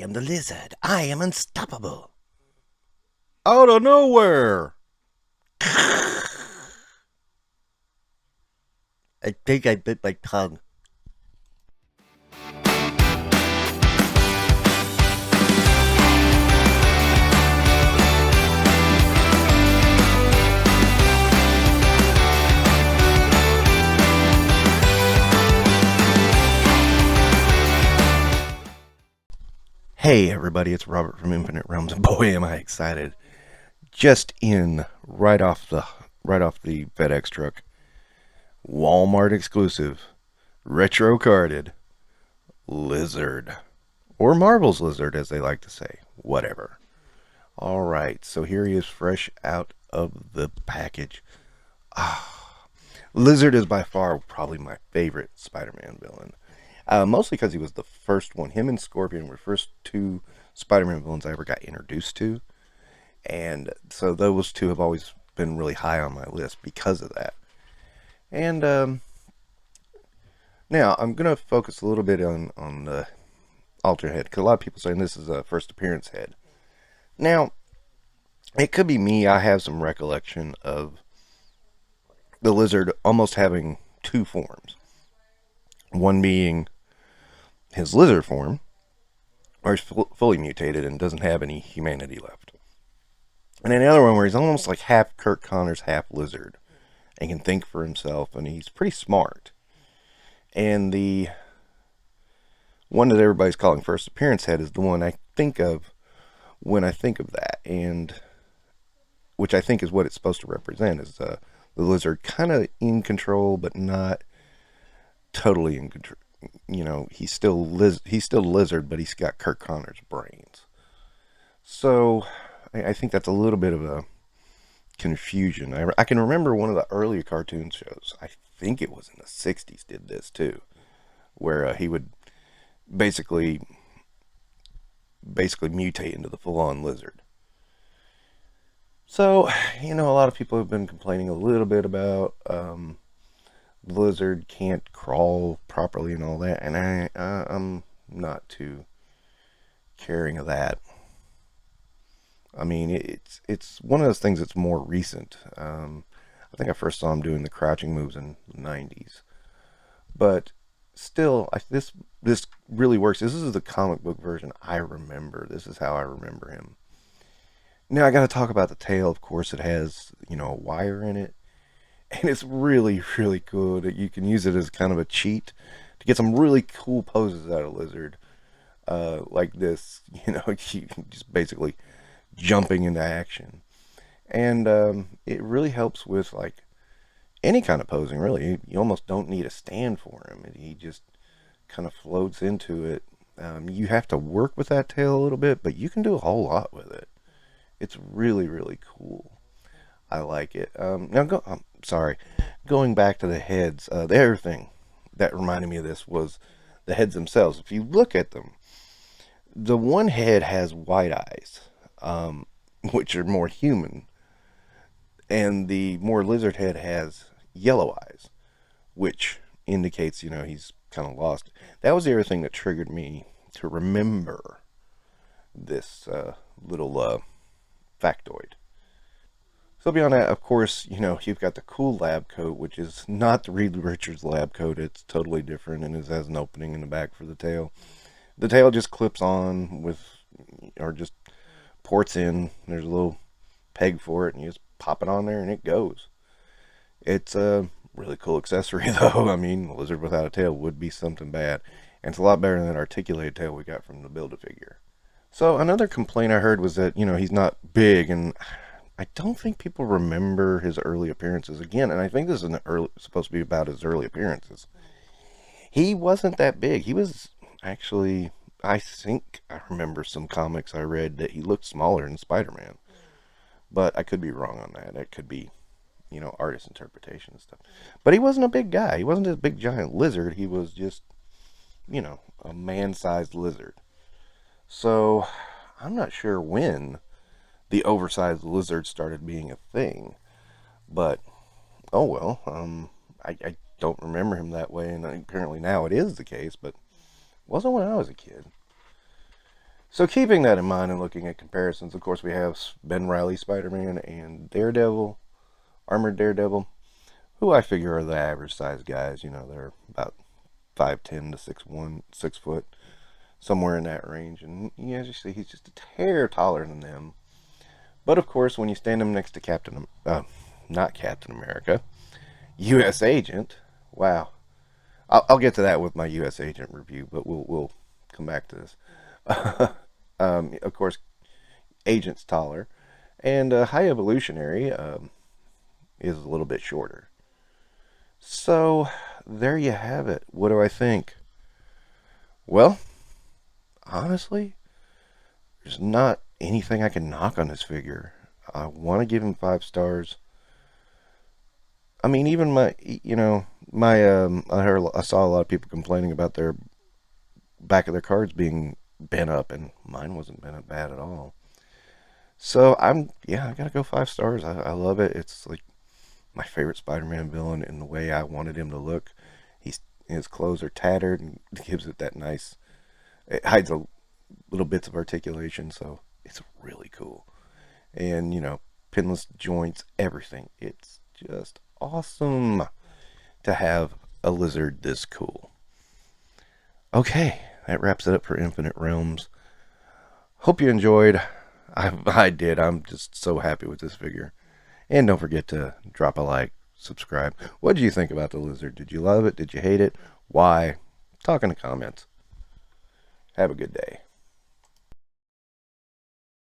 am the lizard. I am unstoppable. Out of nowhere. I think I bit my tongue. Hey everybody, it's Robert from Infinite Realms, and boy am I excited. Just in right off the FedEx truck. Walmart exclusive, retro carded lizard. Or Marvel's lizard as they like to say. Whatever. Alright, so here he is fresh out of the package. Lizard is by far probably my favorite Spider-Man villain. Mostly because he was the first one. Him and Scorpion were the first two Spider-Man villains I ever got introduced to. And so those two have always been really high on my list because of that. And now I'm going to focus a little bit on the alter head, because a lot of people are saying this is a first appearance head. Now, it could be me. I have some recollection of the lizard almost having two forms. One being his lizard form, or he's fully mutated and doesn't have any humanity left. And then the other one where he's almost like half Kirk Connors, half lizard, and can think for himself, and he's pretty smart. And the one that everybody's calling first appearance head is the one I think of when I think of that, and which I think is what it's supposed to represent, is the lizard kind of in control, but not totally in control. You know, he's still lizard, but he's got Kirk Connors' brains. So I think that's a little bit of a confusion. I can remember one of the earlier cartoon shows, I think it was in the 60s, did this too, where he would basically mutate into the full-on lizard. So, you know, a lot of people have been complaining a little bit about the lizard can't crawl properly and all that, and I'm not too caring of that. I mean, it's one of those things that's more recent. I think I first saw him doing the crouching moves in the 90s. But still, this really works. This is the comic book version I remember. This is how I remember him. Now, I got to talk about the tail. Of course, it has, you know, a wire in it. And it's really, really cool that you can use it as kind of a cheat to get some really cool poses out of lizard. Like this, you know, you just basically jumping into action. And it really helps with like any kind of posing, really. You almost don't need a stand for him. He just kind of floats into it. You have to work with that tail a little bit, but you can do a whole lot with it. It's really, really cool. I like it. Going back to the heads, the other thing that reminded me of this was the heads themselves. If you look at them, the one head has white eyes, which are more human, and the more lizard head has yellow eyes, which indicates, you know, he's kind of lost. That was the other thing that triggered me to remember this little factoid. So beyond that, of course, you know, you've got the cool lab coat, which is not the Reed Richards lab coat. It's totally different, and it has an opening in the back for the tail. The tail just clips on with, or just ports in. There's a little peg for it, and you just pop it on there, and it goes. It's a really cool accessory, though. I mean, a lizard without a tail would be something bad. And it's a lot better than that articulated tail we got from the Build-A-Figure. So another complaint I heard was that, you know, he's not big, and I don't think people remember his early appearances again, and I think this is supposed to be about his early appearances. He wasn't that big. He was actually, I think I remember some comics I read that he looked smaller than Spider-Man, but I could be wrong on that. It could be, you know, artist interpretation and stuff. But he wasn't a big guy. He wasn't a big giant lizard. He was just, you know, a man-sized lizard. So I'm not sure when the oversized lizard started being a thing, but oh well. I don't remember him that way, and apparently now it is the case, but it wasn't when I was a kid. So keeping that in mind and looking at comparisons, of course, we have Ben Riley Spider-Man and Daredevil, Armored Daredevil, who I figure are the average size guys. You know, they're about 5'10" to 6'1", 6 foot, somewhere in that range. And as you see, he's just a hair taller than them. But of course, when you stand him next to not Captain America, U.S. Agent, wow. I'll get to that with my U.S. Agent review, but we'll come back to this. Of course, Agent's taller, and High Evolutionary is a little bit shorter. So there you have it. What do I think? Well, honestly, there's not anything I can knock on this figure. I want to give him 5 stars. I mean, even I saw a lot of people complaining about their back of their cards being bent up, and mine wasn't bent up bad at all. So I gotta go 5 stars. I love it. It's like my favorite Spider-Man villain in the way I wanted him to look. His clothes are tattered and gives it that nice. It hides a little bits of articulation, so it's really cool. And pinless joints, everything. It's just awesome to have a lizard this cool. Okay, that wraps it up for Infinite Realms. Hope you enjoyed. I did. I'm just so happy with this figure. And don't forget to drop a like, subscribe. What did you think about the lizard? Did you love it? Did you hate it? Why? Talk in the comments. Have a good day.